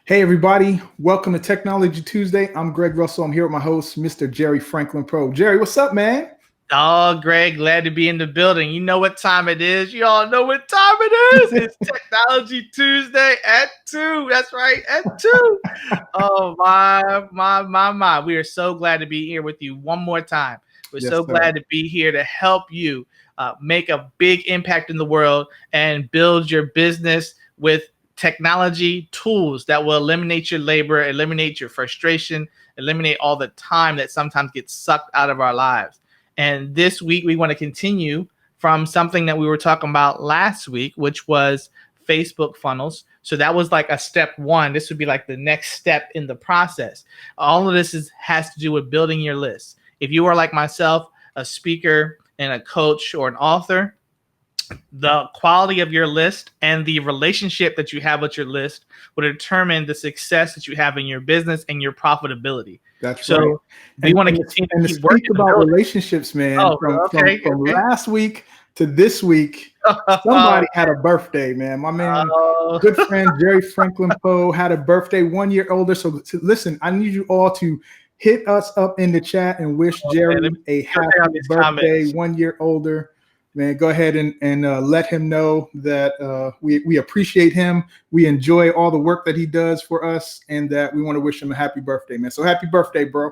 Hey, everybody. Welcome to Technology Tuesday. I'm Greg Russell. I'm here with my host, Mr. Jerry Franklin Pro. Jerry, what's up, man? Oh, Greg, glad to be in the building. You know what time it is. You all know what time it is. It's Technology Tuesday at 2. That's right, at 2. Oh, my. We are so glad to be here with you one more time. We're Yes, so sir. glad to be here to help you make a big impact in the world and build your business with technology tools that will eliminate your labor, eliminate your frustration, eliminate all the time that sometimes gets sucked out of our lives. And this week, we want to continue from something that we were talking about last week, which was Facebook funnels. So that was like a step one. This would be like the next step in the process. All of this has to do with building your list. If you are like myself, a speaker and a coach or an author, the quality of your list and the relationship that you have with your list will determine the success that you have in your business and your profitability. That's right. So we want to And, continue and to to keep speak working and about building. relationships, man, Oh, from okay. last week to this week, somebody had a birthday, man. My man, Oh, good friend Jerry Franklin Poe had a birthday 1 year older. So listen, I need you all to hit us up in the chat and wish man, let Jerry me a go check happy out these birthday, comments. 1 year older. Man, go ahead and let him know that we appreciate him. We enjoy all the work that he does for us, and that we want to wish him a happy birthday, man. So happy birthday, bro.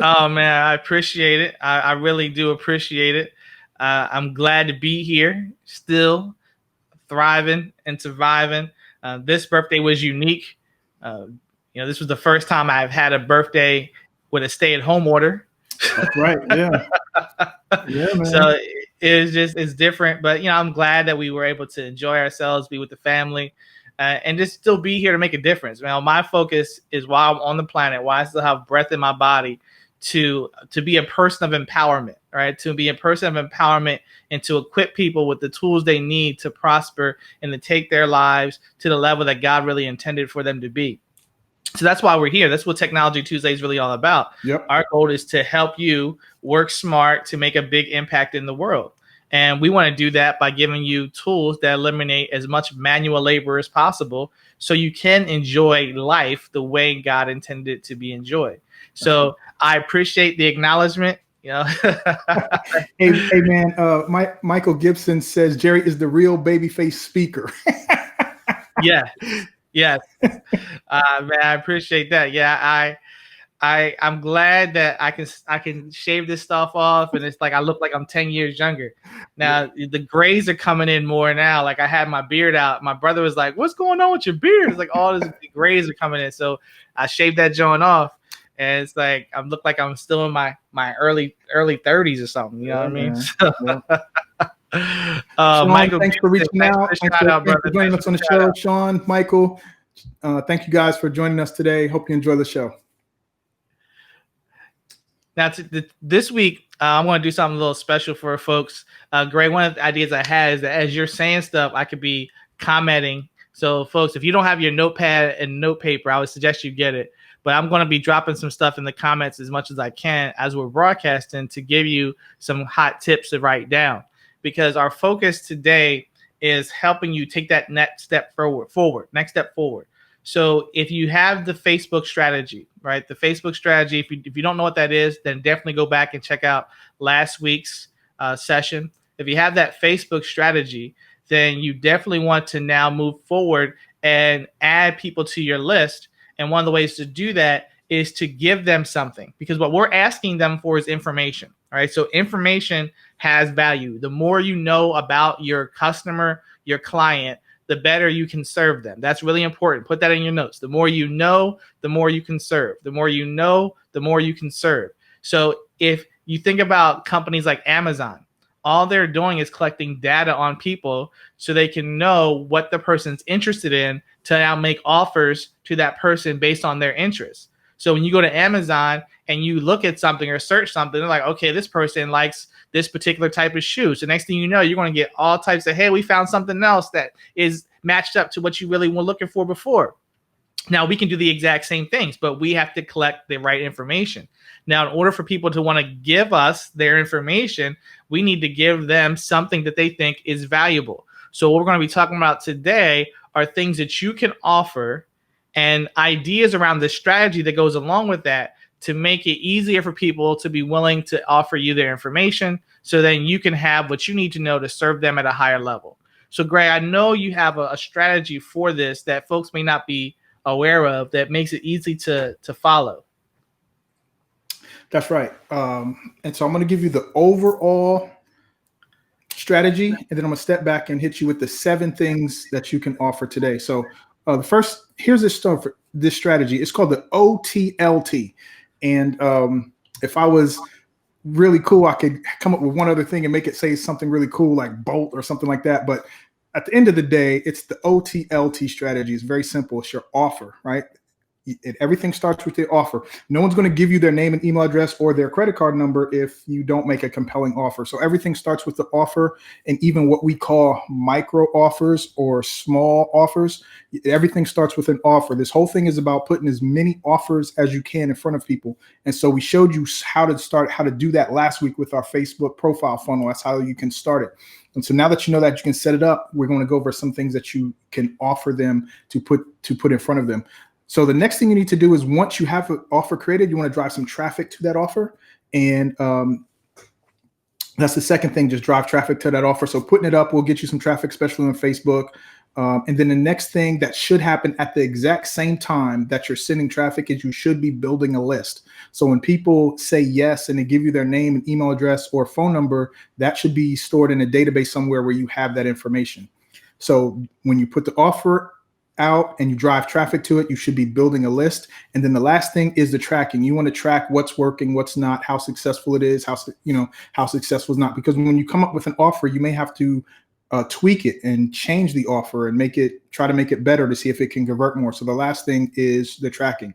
Oh man, I appreciate it. I really do appreciate it. I'm glad to be here, still thriving and surviving. This birthday was unique. Uh, this was the first time I've had a birthday with a stay-at-home order. That's right. Yeah. Yeah, man. So it's different, but I'm glad that we were able to enjoy ourselves, be with the family, and just still be here to make a difference. My focus is while I'm on the planet, while I still have breath in my body, to be a person of empowerment, right? To be a person of empowerment and to equip people with the tools they need to prosper and to take their lives to the level that God really intended for them to be. So that's why we're here. That's what Technology Tuesday is really all about. Yep. Our goal is to help you work smart to make a big impact in the world. And we want to do that by giving you tools that eliminate as much manual labor as possible so you can enjoy life the way God intended it to be enjoyed. So I appreciate the acknowledgement. Hey, man. Michael Gibson says Jerry is the real babyface speaker. Yeah. Yes. Man, I appreciate that. Yeah, I'm glad that I can shave this stuff off, and it's like I look like I'm 10 years younger. Now the grays are coming in more now. Like I had my beard out. My brother was like, "What's going on with your beard?" It's like all the grays are coming in. So I shaved that joint off, and it's like I look like I'm still in my early 30s or something. You know what I mean? Man. So, Yeah. Sean, Michael thanks for Gibson, reaching thanks for out. the shout out, Thanks brother. for joining Thanks us for on the the shout show, out. Sean, Michael. Thank you guys for joining us today. Hope you enjoy the show. Now, this week, I'm going to do something a little special for folks. Greg, one of the ideas I had is that as you're saying stuff, I could be commenting. So, folks, if you don't have your notepad and note paper, I would suggest you get it. But I'm going to be dropping some stuff in the comments as much as I can as we're broadcasting to give you some hot tips to write down. Because our focus today is helping you take that next step forward. So if you have the Facebook strategy, right? The Facebook strategy, if you don't know what that is, then definitely go back and check out last week's session. If you have that Facebook strategy, then you definitely want to now move forward and add people to your list. And one of the ways to do that is to give them something, because what we're asking them for is information, right? So information has value. The more you know about your customer, your client, the better you can serve them. That's really important. Put that in your notes. The more you know, the more you can serve. The more you know, the more you can serve. So if you think about companies like Amazon, all they're doing is collecting data on people so they can know what the person's interested in to now make offers to that person based on their interests. So when you go to Amazon and you look at something or search something, they're like, okay, this person likes this particular type of shoe. So next thing you know, you're going to get all types of, hey, we found something else that is matched up to what you really were looking for before. Now, we can do the exact same things, but we have to collect the right information. Now, in order for people to want to give us their information, we need to give them something that they think is valuable. So what we're going to be talking about today are things that you can offer and ideas around the strategy that goes along with that to make it easier for people to be willing to offer you their information so then you can have what you need to know to serve them at a higher level. So, Gray, I know you have a strategy for this that folks may not be aware of that makes it easy to follow. That's right. And so I'm going to give you the overall strategy, and then I'm going to step back and hit you with the 7 things that you can offer today. So the first, here's this stuff, this strategy. It's called the OTL Tee. And if I was really cool, I could come up with one other thing and make it say something really cool like Bolt or something like that. But at the end of the day, it's the OTL Tee strategy. It's very simple. It's your offer, right? Everything starts with the offer. No one's going to give you their name and email address or their credit card number if you don't make a compelling offer. So everything starts with the offer, and even what we call micro offers or small offers, everything starts with an offer. This whole thing is about putting as many offers as you can in front of people. And so we showed you how to do that last week with our Facebook profile funnel. That's how you can start it. And so now that you know that you can set it up, we're going to go over some things that you can offer them to put in front of them. So the next thing you need to do is, once you have an offer created, you want to drive some traffic to that offer. And that's the second thing, just drive traffic to that offer. So putting it up will get you some traffic, especially on Facebook. And then the next thing that should happen at the exact same time that you're sending traffic is you should be building a list. So when people say yes and they give you their name and email address or phone number, that should be stored in a database somewhere where you have that information. So when you put the offer out and you drive traffic to it, you should be building a list. And then the last thing is the tracking. You want to track what's working, what's not, how successful it is, how successful is not. Because when you come up with an offer, you may have to tweak it and change the offer and try to make it better to see if it can convert more. So the last thing is the tracking.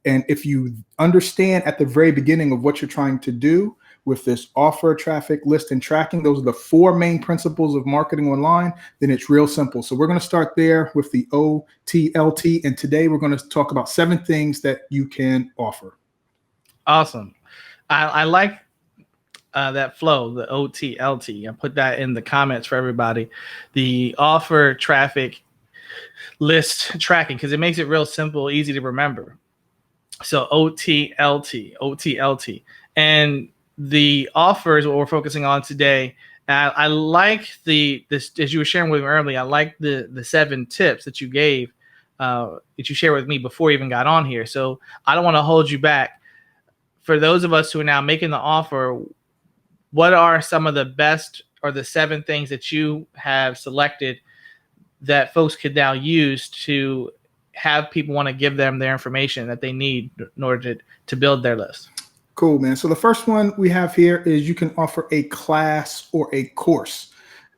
And if you understand at the very beginning of what you're trying to do with this offer, traffic, list, and tracking, those are the 4 main principles of marketing online, then it's real simple. So we're going to start there with the OTL Tee. And today we're going to talk about 7 things that you can offer. Awesome. I like that flow, the OTL Tee. I put that in the comments for everybody. The offer, traffic, list, tracking, because it makes it real simple, easy to remember. So OTL Tee. And the offers, what we're focusing on today. I like this, as you were sharing with me earlier. I like the 7 tips that you gave, that you shared with me before you even got on here. So I don't want to hold you back. For those of us who are now making the offer, what are some of the best or the 7 things that you have selected that folks could now use to have people want to give them their information that they need in order to build their list? Cool, man. So the first one we have here is you can offer a class or a course.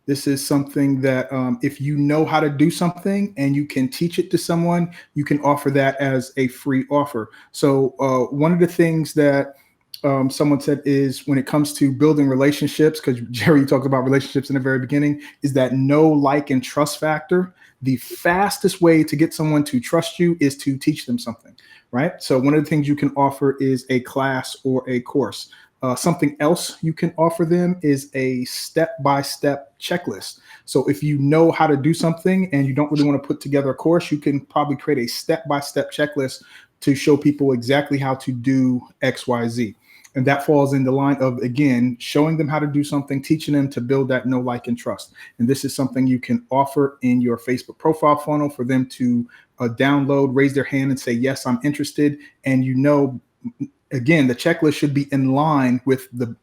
This is something that if you know how to do something and you can teach it to someone, you can offer that as a free offer. So one of the things that someone said is, when it comes to building relationships, because Jerry talked about relationships in the very beginning, is that know, like, and trust factor. The fastest way to get someone to trust you is to teach them something, right? So one of the things you can offer is a class or a course. Something else you can offer them is a step-by-step checklist. So if you know how to do something and you don't really want to put together a course, you can probably create a step-by-step checklist to show people exactly how to do X, Y, Z. And that falls in the line of, again, showing them how to do something, teaching them to build that know, like, and trust. And this is something you can offer in your Facebook profile funnel for them to download, raise their hand and say, yes, I'm interested. And again, the checklist should be in line with the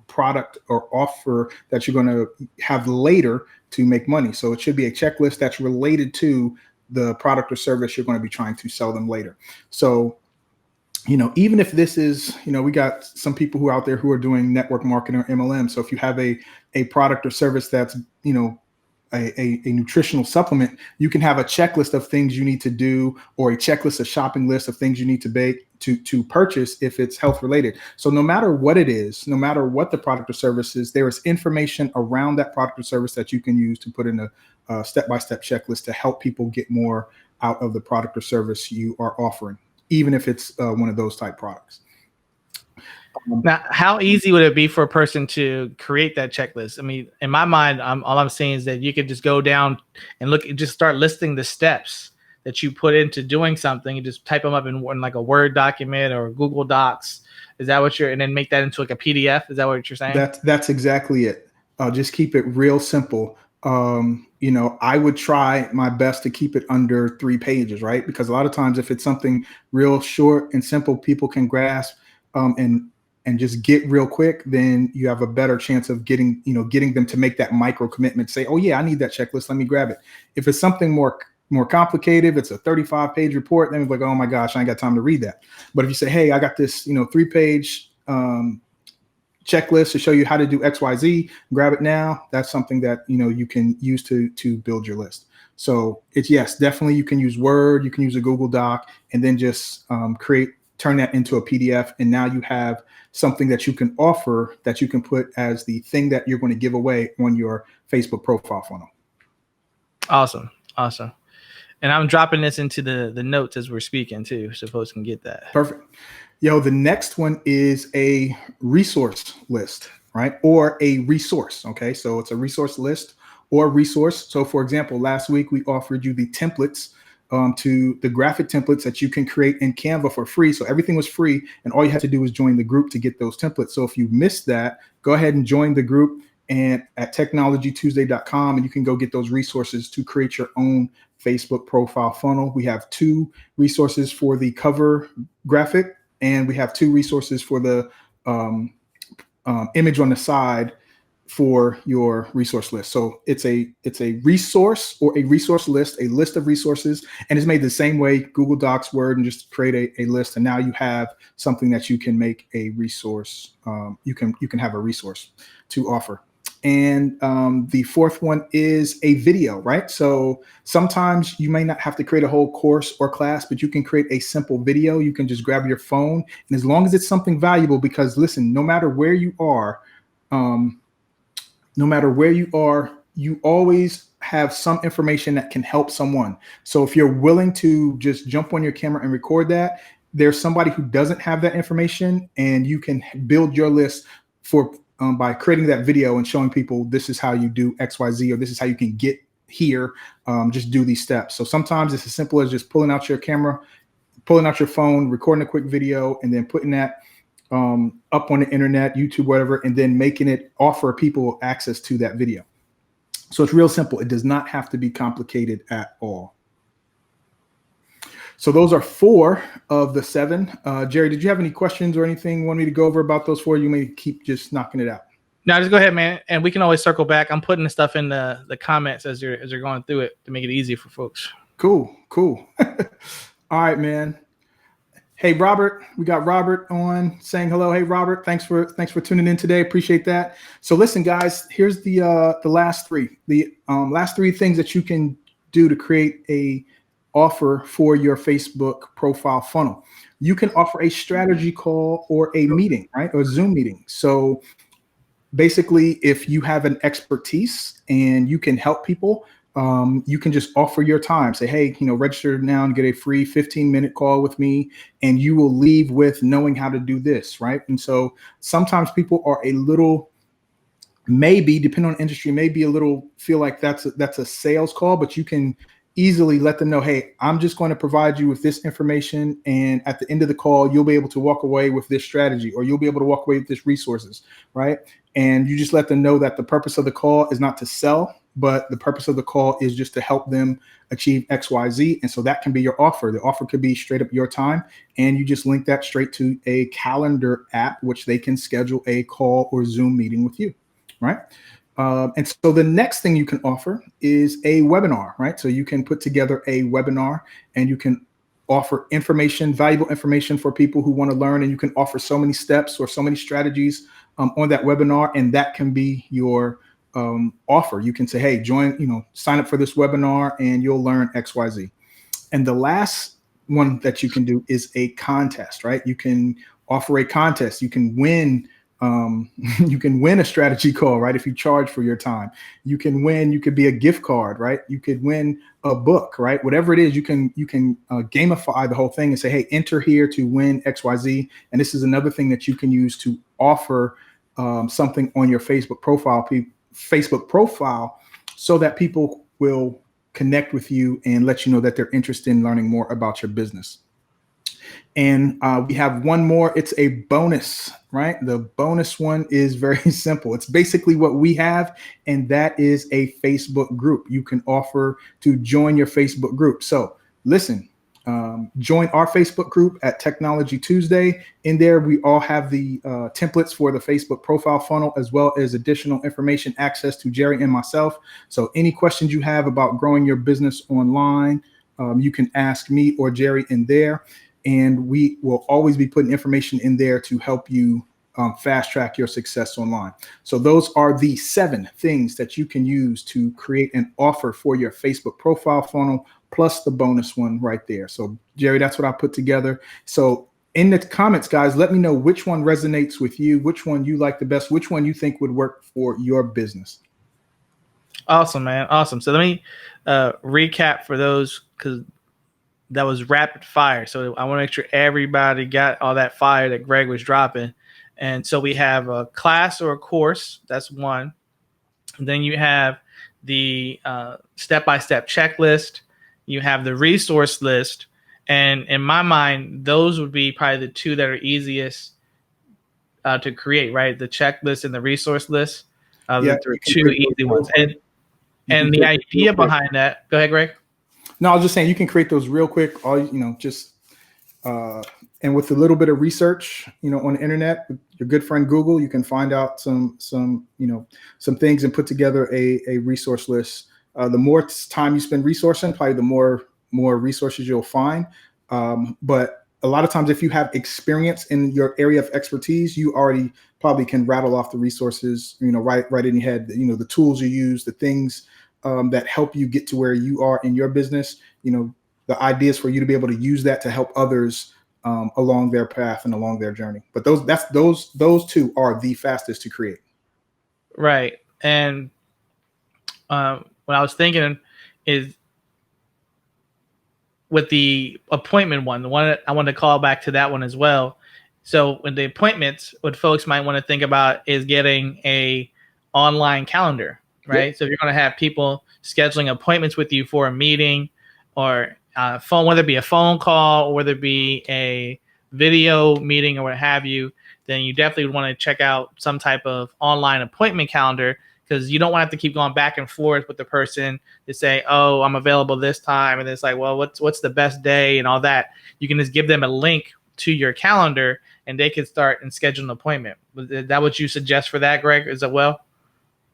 product or offer that you're going to have later to make money. So it should be a checklist that's related to the product or service you're going to be trying to sell them later. So even if this is, we got some people who are out there who are doing network marketing or MLM. So if you have a product or service that's, a nutritional supplement, you can have a checklist of things you need to do, or a checklist, a shopping list of things you need to bake to purchase if it's health related. So no matter what it is, no matter what the product or service is, there is information around that product or service that you can use to put in a step-by-step checklist to help people get more out of the product or service you are offering, even if it's one of those type products. Now, how easy would it be for a person to create that checklist? I mean, in my mind, all I'm saying is that you could just go down and just start listing the steps that you put into doing something. You just type them up in like a Word document or Google Docs. Is that what and then make that into like a PDF? Is that what you're saying? That's exactly it. Just keep it real simple. I would try my best to keep it under 3 pages, right? Because a lot of times if it's something real short and simple, people can grasp and just get real quick, then you have a better chance of getting them to make that micro commitment, say, oh yeah, I need that checklist, let me grab it. If it's something more complicated, if it's a 35-page report, then it's like, oh my gosh, I ain't got time to read that. But if you say, hey, I got this 3-page checklist to show you how to do XYZ, grab it now, that's something that you can use to build your list. So it's, yes, definitely you can use Word, you can use a Google Doc, and then just turn that into a PDF, and now you have something that you can offer, that you can put as the thing that you're going to give away on your Facebook profile funnel. Awesome. And I'm dropping this into the notes as we're speaking too, so folks can get that. Perfect. The next one is a resource list, right? Or a resource. Okay. So it's a resource list or resource. So for example, last week we offered you the templates, to the graphic templates that you can create in Canva for free. So everything was free, and all you had to do was join the group to get those templates. So if you missed that, go ahead and join the group and at technologytuesday.com, and you can go get those resources to create your own Facebook profile funnel. We have 2 resources for the cover graphic, and we have 2 resources for the image on the side for your resource list. So it's a resource or a resource list, a list of resources, and it's made the same way, Google Docs, Word, and just create a list. And now you have something that you can make a resource. You can have a resource to offer. And the 4th one is a video, right? So sometimes you may not have to create a whole course or class, but you can create a simple video. You can just grab your phone, and as long as it's something valuable, because listen, no matter where you are, you always have some information that can help someone. So if you're willing to just jump on your camera and record that, there's somebody who doesn't have that information, and you can build your list by creating that video and showing people this is how you do XYZ, or this is how you can get here. Just do these steps. So sometimes it's as simple as just pulling out your camera, pulling out your phone, recording a quick video, and then putting that up on the internet, YouTube, whatever, and then making it offer people access to that video. So it's real simple. It does not have to be complicated at all. So those are 4 of the 7. Jerry, did you have any questions or anything you want me to go over about those 4? You may keep just knocking it out. No, just go ahead, man. And we can always circle back. I'm putting the stuff in the comments as you're going through it to make it easy for folks. Cool. All right, man. Hey, Robert, we got Robert on saying hello. Hey, Robert, thanks for tuning in today. Appreciate that. So listen, guys, here's the last 3. The last 3 things that you can do to create a offer for your Facebook profile funnel. You can offer a strategy call or a meeting, right? Or a Zoom meeting. So basically, if you have an expertise and you can help people, you can just offer your time. Say, hey, register now and get a free 15-minute call with me, and you will leave with knowing how to do this, right? And so sometimes people are a little, maybe depending on industry, maybe a little feel like that's a sales call, but you can easily let them know, hey, I'm just going to provide you with this information, and at the end of the call, you'll be able to walk away with this strategy, or you'll be able to walk away with this resources, right? And you just let them know that the purpose of the call is not to sell, but the purpose of the call is just to help them achieve XYZ. And so that can be your offer. The offer could be straight up your time, and you just link that straight to a calendar app, which they can schedule a call or Zoom meeting with you, right? And so the next thing you can offer is a webinar, right? So you can put together a webinar, and you can offer information, valuable information for people who want to learn, and you can offer so many steps or so many strategies on that webinar, and that can be your offer. You can say, hey, sign up for this webinar and you'll learn XYZ. And the last one that you can do is a contest, right? You can offer a contest. You can win a strategy call, right? If you charge for your time, you could be a gift card, right? You could win a book, right? Whatever it is, you can gamify the whole thing and say, hey, enter here to win XYZ. And this is another thing that you can use to offer something on your Facebook profile, so that people will connect with you and let you know that they're interested in learning more about your business. And we have one more. It's a bonus, right? The bonus one is very simple. It's basically what we have, and that is a Facebook group. You can offer to join your Facebook group. So listen, join our Facebook group at Technology Tuesday. In there, we all have the templates for the Facebook profile funnel, as well as additional information access to Jerry and myself. So any questions you have about growing your business online, you can ask me or Jerry in there. And we will always be putting information in there to help you fast track your success online. So those are the 7 things that you can use to create an offer for your Facebook profile funnel, plus the bonus one right there. So Jerry, that's what I put together. So in the comments, guys, let me know which one resonates with you, which one you like the best, which one you think would work for your business. Awesome, man. Awesome. So let me recap for those, because that was rapid fire. So I want to make sure everybody got all that fire that Greg was dropping. And so we have a class or a course. That's one. And then you have the step-by-step checklist. You have the resource list. And in my mind, those would be probably the 2 that are easiest to create, right? The checklist and the resource list. The 2 easy ones. And the idea behind that, go ahead, Greg. No, I was just saying you can create those real quick. All just and with a little bit of research, on the internet, with your good friend Google, you can find out some things and put together a resource list. The more time you spend resourcing, probably the more resources you'll find. But a lot of times, if you have experience in your area of expertise, you already probably can rattle off the resources, right in your head. The tools you use, the things that help you get to where you are in your business, the ideas for you to be able to use that to help others along their path and along their journey. But those 2 are the fastest to create. Right. And what I was thinking is with the appointment one, the one I want to call back to that one as well. So with the appointments, what folks might want to think about is getting a online calendar. Right. Yep. So if you're going to have people scheduling appointments with you for a meeting or phone, whether it be a phone call or whether it be a video meeting or what have you, then you definitely would want to check out some type of online appointment calendar, because you don't want to have to keep going back and forth with the person to say, oh, I'm available this time. And it's like, well, what's the best day and all that. You can just give them a link to your calendar and they can start and schedule an appointment. Is that what you suggest for that, Greg? Is that well?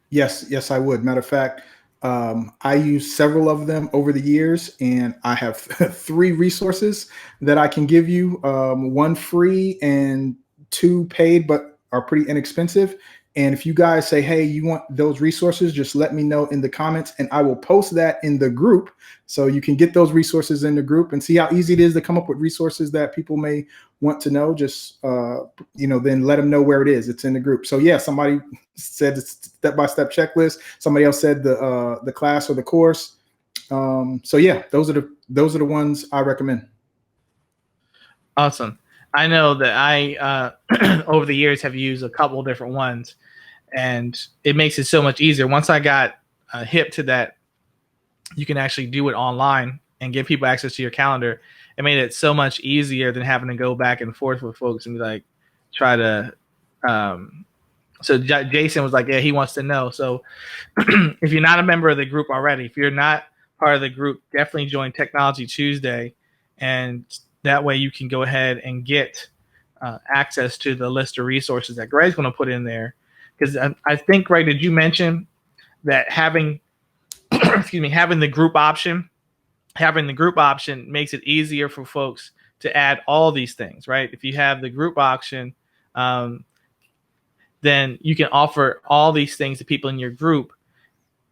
Yes, I would. Matter of fact, I use several of them over the years, and I have 3 resources that I can give you. 1 free and 2 paid, but are pretty inexpensive. And if you guys say, hey, you want those resources, just let me know in the comments and I will post that in the group. So you can get those resources in the group and see how easy it is to come up with resources that people may want to know. Just, then let them know where it is. It's in the group. So yeah, somebody said the step-by-step checklist. Somebody else said the class or the course. So yeah, those are the ones I recommend. Awesome. I know that I, over the years, have used a couple different ones, and it makes it so much easier. Once I got hip to that, you can actually do it online and give people access to your calendar. It made it so much easier than having to go back and forth with folks and be like, try to. So Jason was like, yeah, he wants to know. So if you're not a member of the group already, if you're not part of the group, definitely join Technology Tuesday, and that way you can go ahead and get access to the list of resources that Greg's going to put in there. Because I think, Greg, did you mention that having the group option makes it easier for folks to add all these things, right? If you have the group option, then you can offer all these things to people in your group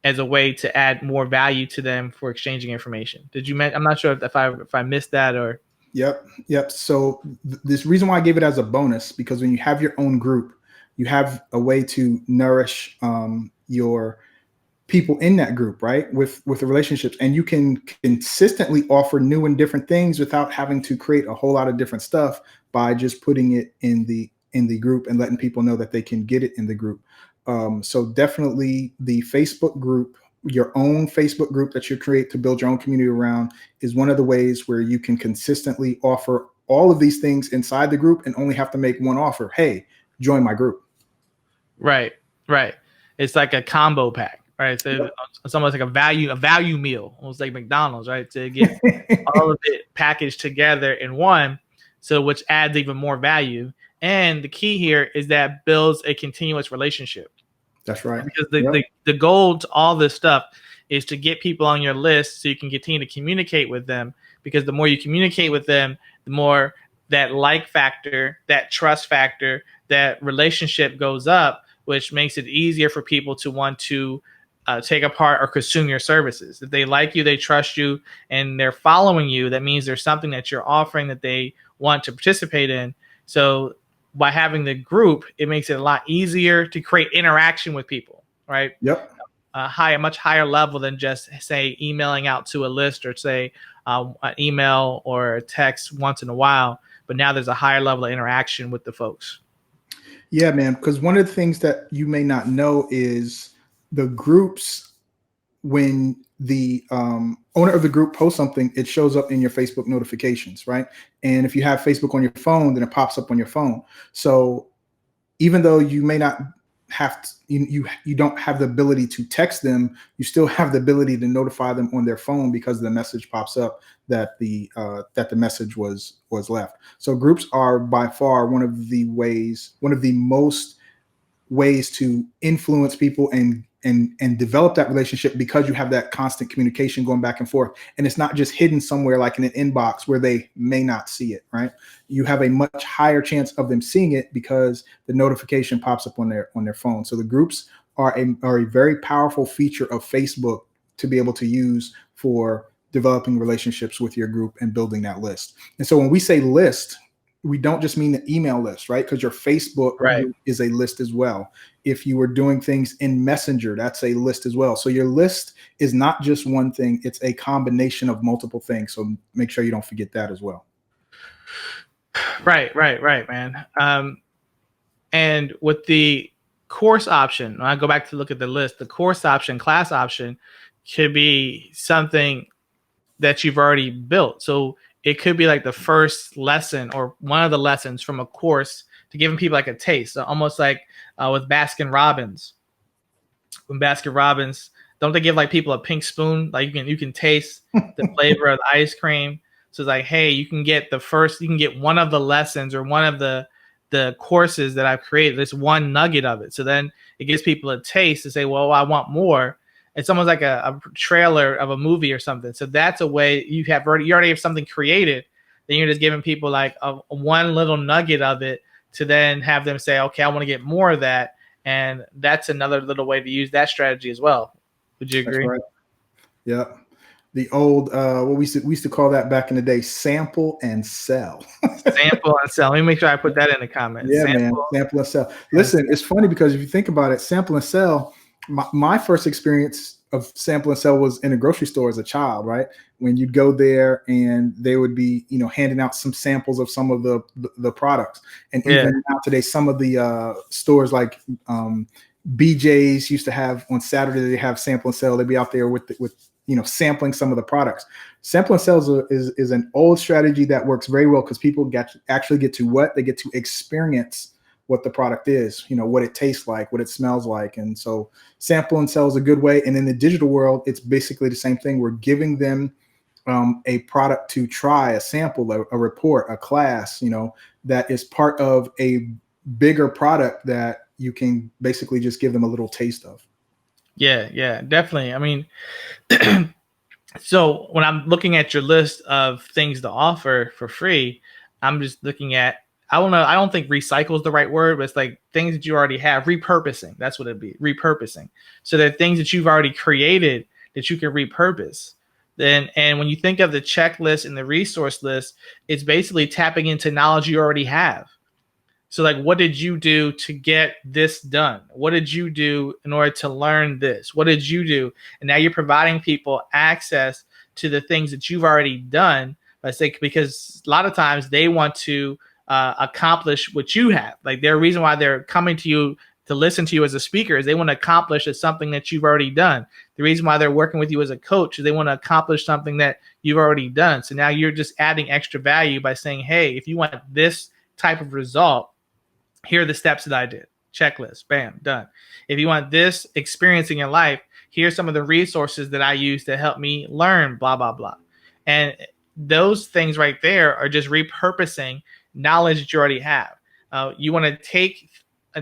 as a way to add more value to them for exchanging information. I'm not sure if I missed that or. Yep. So this reason why I gave it as a bonus, because when you have your own group, you have a way to nourish your people in that group, right? With the relationships, and you can consistently offer new and different things without having to create a whole lot of different stuff by just putting it in the group and letting people know that they can get it in the group. So definitely the Facebook group your own Facebook group that you create to build your own community around is one of the ways where you can consistently offer all of these things inside the group and only have to make one offer. Hey, join my group. Right, right. It's like a combo pack, right? So Yep. it's almost like a value meal, almost like McDonald's, right? To get all of it packaged together in one, so which adds even more value. And the key here is that builds a continuous relationship. That's right. Because Yep. the goal to all this stuff is to get people on your list so you can continue to communicate with them. Because the more you communicate with them, the more that like factor, that trust factor, that relationship goes up, which makes it easier for people to want to take apart or consume your services. If they like you, they trust you, and they're following you, that means there's something that you're offering that they want to participate in. So by having the group, it makes it a lot easier to create interaction with people, right? Yep. A much higher level than just say emailing out to a list or say an email or a text once in a while. But now there's a higher level of interaction with the folks. Yeah, man. Because one of the things that you may not know is the groups, when the owner of the group posts something, it shows up in your Facebook notifications, right? And if you have Facebook on your phone, then it pops up on your phone. So even though you may not have to, you don't have the ability to text them, you still have the ability to notify them on their phone because the message pops up that the message was left. So groups are by far one of the most ways to influence people and develop that relationship, because you have that constant communication going back and forth, and it's not just hidden somewhere like in an inbox where they may not see it, right? You have a much higher chance of them seeing it because the notification pops up on their phone. So the groups are a very powerful feature of Facebook to be able to use for developing relationships with your group and building that list. And so when we say list, we don't just mean the email list, right? Because your Facebook group is a list as well. If you were doing things in Messenger, that's a list as well. So your list is not just one thing, it's a combination of multiple things. So make sure you don't forget that as well. Right, man. And with the course option, when I go back to look at the list, the course option, class option could be something that you've already built. So it could be like the first lesson or one of the lessons from a course to giving people like a taste. So almost like with Baskin Robbins. When Baskin Robbins, don't they give like people a pink spoon? Like you can taste the flavor of the ice cream. So it's like, hey, you can get one of the lessons or one of the courses that I've created. There's one nugget of it. So then it gives people a taste to say, well, I want more. It's almost like a trailer of a movie or something. So that's a way you already have something created. Then you're just giving people like a one little nugget of it to then have them say, okay, I want to get more of that. And that's another little way to use that strategy as well. Would you agree? That's right. Yep. The old, what we used to call that back in the day, sample and sell. Sample and sell. Let me make sure I put that in the comments. Yeah, man. Sample and sell. Listen, it's funny because if you think about it, sample and sell, my first experience of sample and sell was in a grocery store as a child, right? When you'd go there and they would be, handing out some samples of some of the products. And even now today, some of the stores like BJ's used to have on Saturday, they have sample and sell. They'd be out there with sampling some of the products. Sample and sell is an old strategy that works very well because people actually get to experience what the product is, what it tastes like, what it smells like. And so sample and sell is a good way. And in the digital world, it's basically the same thing. We're giving them a product to try, a sample, a report, a class, that is part of a bigger product that you can basically just give them a little taste of. Yeah, definitely. I mean, so when I'm looking at your list of things to offer for free, I'm just looking at, I don't think recycle is the right word, but it's like things that you already have, repurposing. That's what it'd be, repurposing. So there are things that you've already created that you can repurpose. And when you think of the checklist and the resource list, it's basically tapping into knowledge you already have. So like, what did you do to get this done? What did you do in order to learn this? What did you do? And now you're providing people access to the things that you've already done. Because a lot of times they want to accomplish what you have. Like their reason why they're coming to you to listen to you as a speaker is they want to accomplish something that you've already done. The reason why they're working with you as a coach is they want to accomplish something that you've already done. So now you're just adding extra value by saying, hey, if you want this type of result, here are the steps that I did. Checklist, bam, done. If you want this experience in your life, here's some of the resources that I use to help me learn, blah, blah, blah. And those things right there are just repurposing knowledge that you already have. You want to take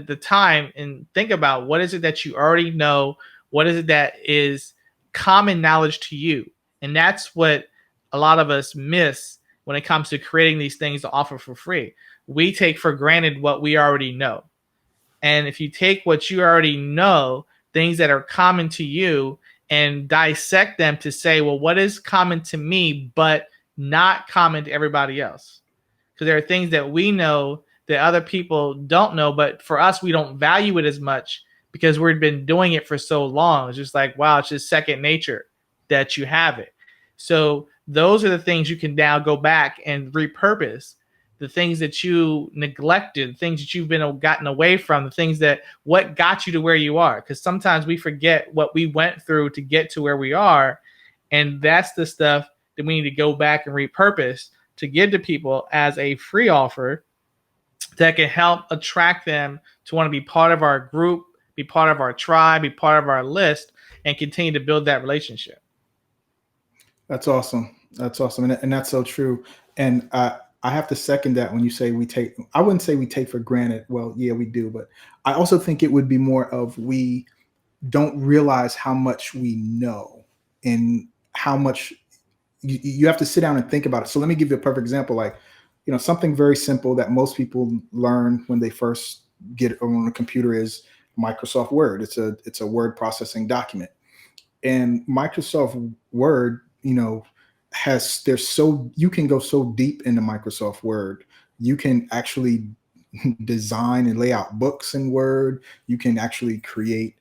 the time and think about what is it that you already know, what is it that is common knowledge to you. And that's what a lot of us miss when it comes to creating these things to offer for free. We take for granted what we already know. And if you take what you already know, things that are common to you, and dissect them to say, well, what is common to me, but not common to everybody else? Because there are things that we know that other people don't know, but for us, we don't value it as much because we've been doing it for so long. It's just like, wow, it's just second nature that you have it. So those are the things you can now go back and repurpose. The things that you neglected, the things that you've been gotten away from, the things that what got you to where you are. Because sometimes we forget what we went through to get to where we are. And that's the stuff that we need to go back and repurpose to give to people as a free offer that can help attract them to want to be part of our group, be part of our tribe, be part of our list, and continue to build that relationship. That's awesome. That's awesome. And that's so true. And I have to second that when you say I wouldn't say we take for granted. Well, yeah, we do. But I also think it would be more of we don't realize how much we know and how much you have to sit down and think about it. So let me give you a perfect example. Like, something very simple that most people learn when they first get on a computer is Microsoft Word. It's a word processing document. And Microsoft Word, you can go so deep into Microsoft Word. You can actually design and lay out books in Word. You can actually create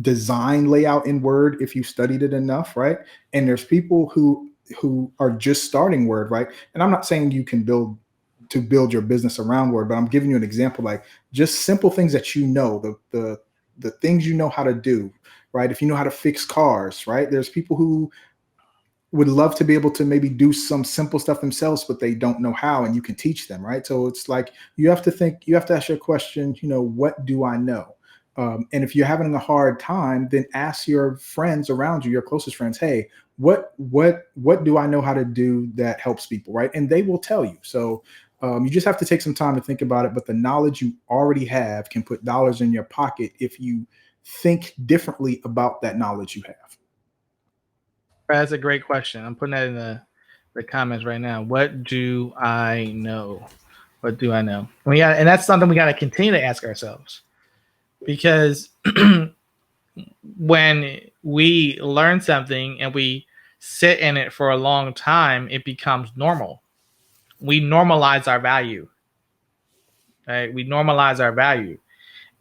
design layout in Word if you studied it enough, right? And there's people who are just starting Word, right? And I'm not saying you can build your business around Word, but I'm giving you an example, like just simple things that the things you know how to do, right? If you know how to fix cars, right? There's people who would love to be able to maybe do some simple stuff themselves, but they don't know how, and you can teach them, right? So it's like you have to ask your question, what do I know? And if you're having a hard time, then ask your friends around you, your closest friends, hey, what do I know how to do that helps people, right? And they will tell you. So you just have to take some time to think about it. But the knowledge you already have can put dollars in your pocket if you think differently about that knowledge you have. That's a great question. I'm putting that in the comments right now. What do I know? What do I know? And that's something we got to continue to ask ourselves, because when we learn something and we sit in it for a long time, it becomes normal. We normalize our value, right? We normalize our value.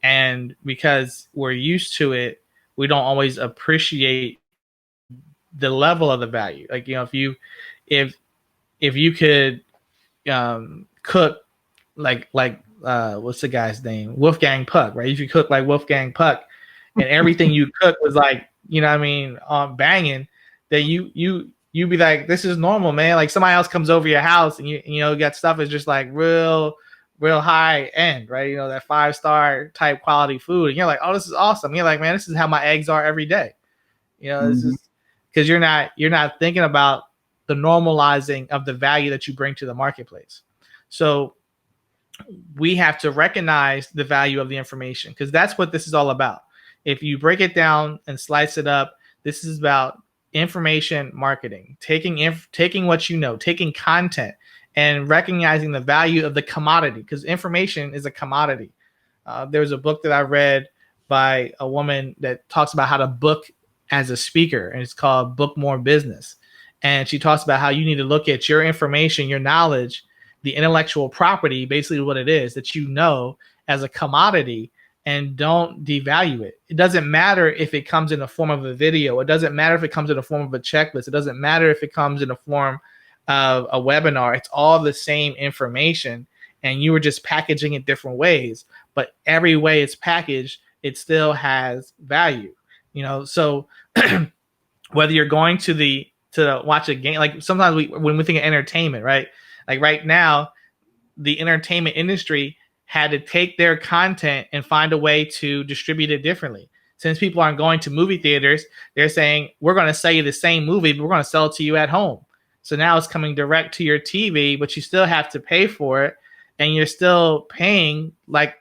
And because we're used to it, we don't always appreciate the level of the value. Like, if you could cook like what's the guy's name? Wolfgang Puck, right? If you cook like Wolfgang Puck and everything you cook was like, banging, then you be like, this is normal, man. Like somebody else comes over your house and you got stuff is just like real high end, right? That 5-star type quality food. And you're like, oh, this is awesome. And you're like, man, this is how my eggs are every day. This is because you're not thinking about the normalizing of the value that you bring to the marketplace. So we have to recognize the value of the information, because that's what this is all about. If you break it down and slice it up, this is about information marketing, taking what you know, taking content and recognizing the value of the commodity, because information is a commodity. There's a book that I read by a woman that talks about how to book as a speaker, and it's called Book More Business. And she talks about how you need to look at your information, your knowledge, the intellectual property, basically what it is that you know, as a commodity, and don't devalue it. It doesn't matter if it comes in the form of a video. It doesn't matter if it comes in the form of a checklist. It doesn't matter if it comes in the form of a webinar. It's all the same information, and you were just packaging it different ways. but every way it's packaged, it still has value. So whether you're going to watch a game, like sometimes when we think of entertainment, right? Like right now, the entertainment industry had to take their content and find a way to distribute it differently. Since people aren't going to movie theaters, they're saying, we're going to sell you the same movie, but we're going to sell it to you at home. So now it's coming direct to your TV, but you still have to pay for it. And you're still paying like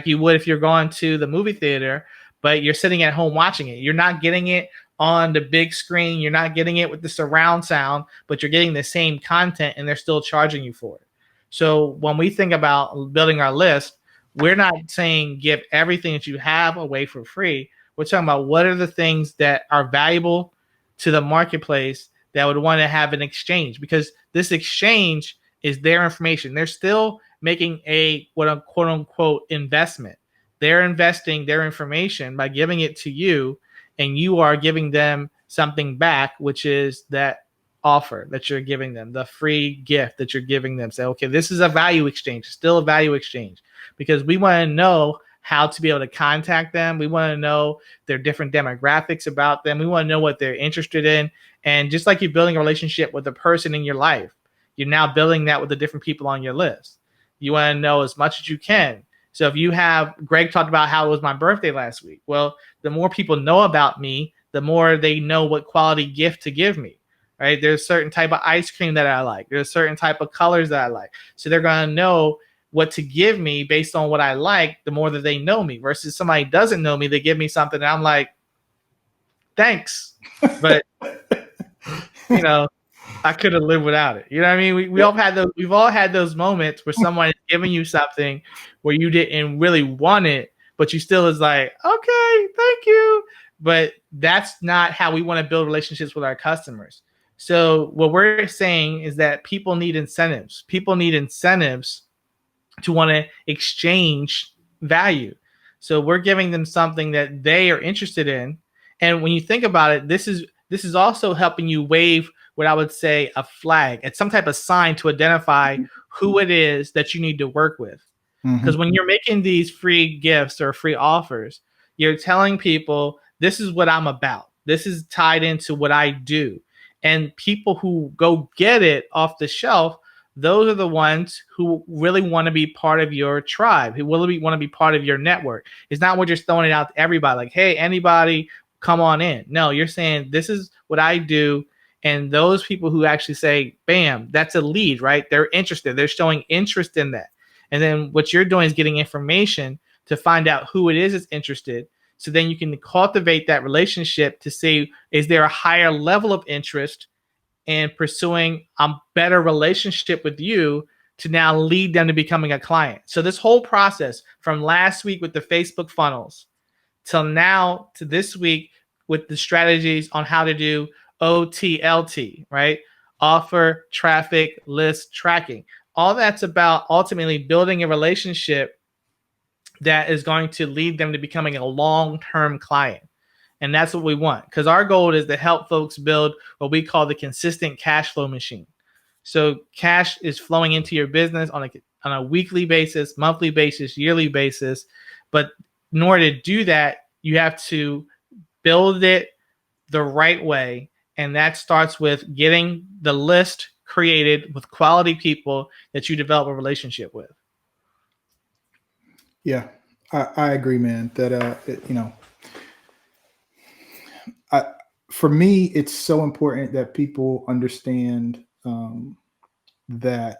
you would if you're going to the movie theater, but you're sitting at home watching it. You're not getting it on the big screen. You're not getting it with the surround sound, but you're getting the same content and they're still charging you for it. So when we think about building our list, we're not saying give everything that you have away for free. We're talking about what are the things that are valuable to the marketplace that would want to have an exchange, because this exchange is their information. They're still making a quote unquote investment. They're investing their information by giving it to you, and you are giving them something back, which is that offer that you're giving them, the free gift that you're giving them. Say, okay, this is a value exchange, still a value exchange, because we want to know how to be able to contact them. We want to know their different demographics about them. We want to know what they're interested in. And just like you're building a relationship with a person in your life, you're now building that with the different people on your list. You want to know as much as you can. So if you have, Greg talked about how it was my birthday last week. Well, the more people know about me, the more they know what quality gift to give me. Right? There's a certain type of ice cream that I like. There's a certain type of colors that I like. So they're going to know what to give me based on what I like, the more that they know me, versus somebody doesn't know me, they give me something and I'm like, thanks. But, I could have lived without it. You know what I mean? We've all had those moments where someone is giving you something where you didn't really want it, but you still is like, okay, thank you. But that's not how we want to build relationships with our customers. So what we're saying is that people need incentives. People need incentives to want to exchange value. So we're giving them something that they are interested in. And when you think about it, this is also helping you wave what I would say a flag. It's some type of sign to identify who it is that you need to work with. Because when you're making these free gifts or free offers, you're telling people, this is what I'm about. This is tied into what I do. And people who go get it off the shelf, those are the ones who really want to be part of your tribe, who really want to be part of your network. It's not what you're throwing it out to everybody, like, hey, anybody, come on in. No, you're saying, this is what I do. And those people who actually say, bam, that's a lead, right? They're interested. They're showing interest in that. And then what you're doing is getting information to find out who it is that's interested. So then you can cultivate that relationship to see, is there a higher level of interest in pursuing a better relationship with you to now lead them to becoming a client. So this whole process from last week with the Facebook funnels till now to this week with the strategies on how to do OTL Tee, right? Offer, traffic, list, tracking. All that's about ultimately building a relationship that is going to lead them to becoming a long-term client. And that's what we want, because our goal is to help folks build what we call the consistent cash flow machine. So cash is flowing into your business on a weekly basis, monthly basis, yearly basis. But in order to do that, you have to build it the right way. And that starts with getting the list created with quality people that you develop a relationship with. Yeah, I agree, man. That for me, it's so important that people understand that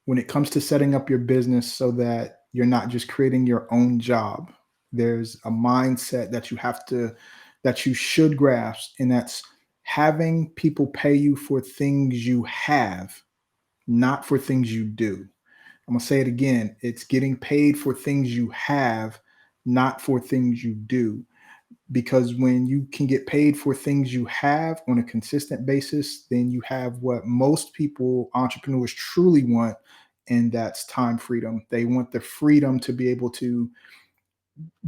when it comes to setting up your business, so that you're not just creating your own job. There's a mindset that you should grasp, and that's having people pay you for things you have, not for things you do. I'm gonna say it again. It's getting paid for things you have, not for things you do. Because when you can get paid for things you have on a consistent basis, then you have what most people, entrepreneurs, truly want, and that's time freedom. They want the freedom to be able to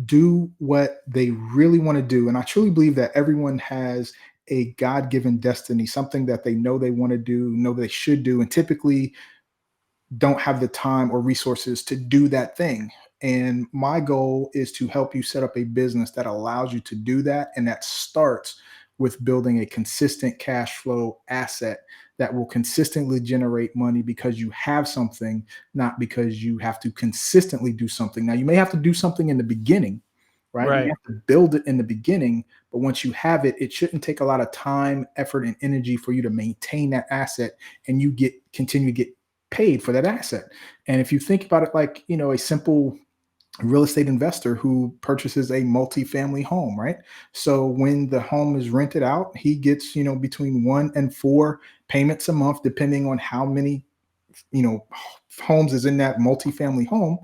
do what they really want to do. And I truly believe that everyone has a God-given destiny, something that they know they want to do, know they should do. And typically don't have the time or resources to do that thing. And my goal is to help you set up a business that allows you to do that. And that starts with building a consistent cash flow asset that will consistently generate money because you have something, not because you have to consistently do something. Now, you may have to do something in the beginning, right? You Right. have to build it in the beginning, but once you have it, it shouldn't take a lot of time, effort, and energy for you to maintain that asset, and you continue to get paid for that asset. And if you think about it like, a simple real estate investor who purchases a multifamily home, right? So when the home is rented out, he gets, between 1 and 4 payments a month, depending on how many, you know, homes is in that multifamily home,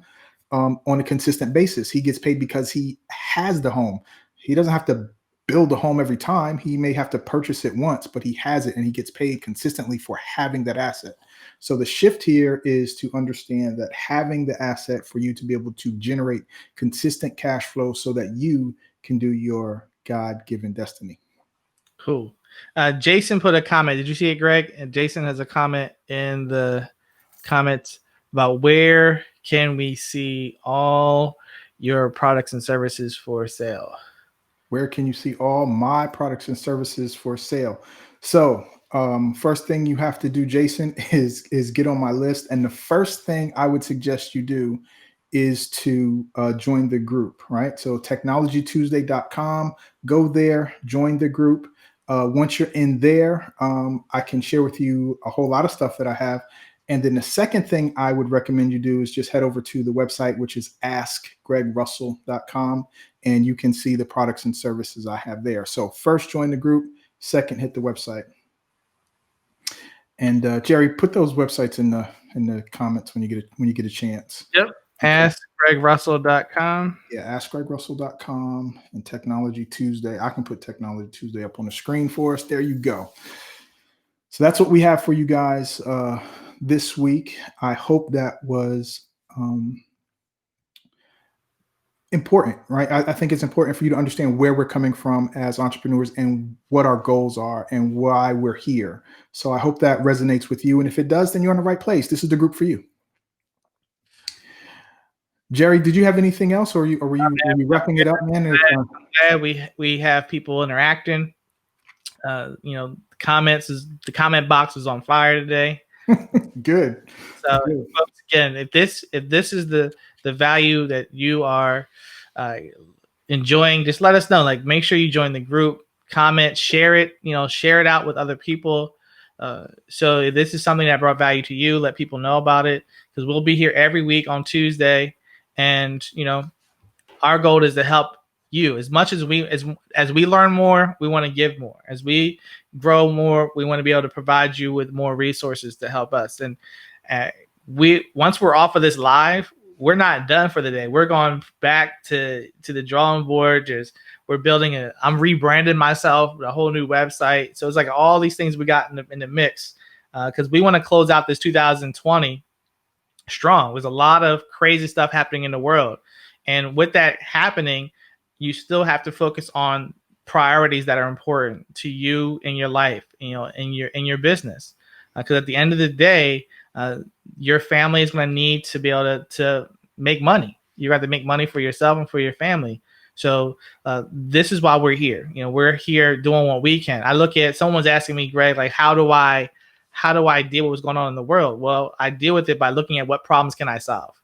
on a consistent basis. He gets paid because he has the home. He doesn't have to build a home every time. He may have to purchase it once, but he has it and he gets paid consistently for having that asset. So the shift here is to understand that having the asset for you to be able to generate consistent cash flow so that you can do your God-given destiny. Cool. Jason put a comment. Did you see it, Greg? And Jason has a comment in the comments about where can we see all your products and services for sale? Where can you see all my products and services for sale? So first thing you have to do, Jason, is get on my list. And the first thing I would suggest you do is to join the group, right? So technologytuesday.com, go there, join the group. Once you're in there, I can share with you a whole lot of stuff that I have. And then the second thing I would recommend you do is just head over to the website, which is askgregrussell.com, and you can see the products and services I have there. So first, join the group. Second, hit the website. And Jerry, put those websites in the comments when you get a chance. Yep. AskGregRussell.com. Yeah, AskGregRussell.com and Technology Tuesday. I can put Technology Tuesday up on the screen for us. There you go. So that's what we have for you guys this week. I hope that was important, right? I think it's important for you to understand where we're coming from as entrepreneurs and what our goals are and why we're here. So I hope that resonates with you. And if it does, then you're in the right place. This is the group for you. Jerry, did you have anything else, or were we wrapping it up, man? I'm glad we have people interacting. The comment box is on fire today. Good. So Good. folks, again, if this is the value that you are enjoying, just let us know. Like, make sure you join the group, comment, share it. Share it out with other people. So if this is something that brought value to you, let people know about it, because we'll be here every week on Tuesday, and our goal is to help you as much as we learn more. We want to give more. As we grow more, we want to be able to provide you with more resources to help us. And once we're off of this live, we're not done for the day. We're going back to the drawing board. We're building I'm rebranding myself, a whole new website. So it's like all these things we got in the mix, because we want to close out this 2020 strong. There's a lot of crazy stuff happening in the world. And with that happening, you still have to focus on priorities that are important to you in your life, in your business. Because at the end of the day, your family is going to need to be able to make money. You have to make money for yourself and for your family. So this is why we're here. We're here doing what we can. I look at, someone's asking me, Greg, like, how do I deal with what's going on in the world? Well, I deal with it by looking at what problems can I solve.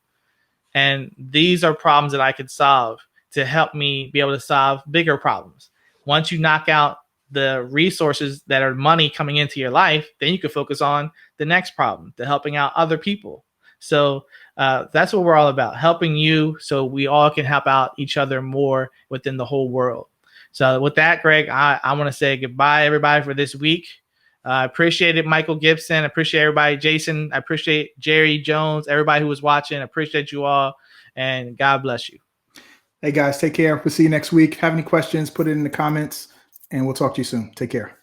And these are problems that I could solve to help me be able to solve bigger problems. Once you knock out the resources that are money coming into your life, then you can focus on the next problem, to helping out other people. So that's what we're all about, helping you so we all can help out each other more within the whole world. So with that, Greg, I want to say goodbye, everybody, for this week. I appreciate it, Michael Gibson. I appreciate everybody. Jason, I appreciate Jerry Jones, everybody who was watching. I appreciate you all, and God bless you. Hey, guys, take care. We'll see you next week. Have any questions, put it in the comments, and we'll talk to you soon. Take care.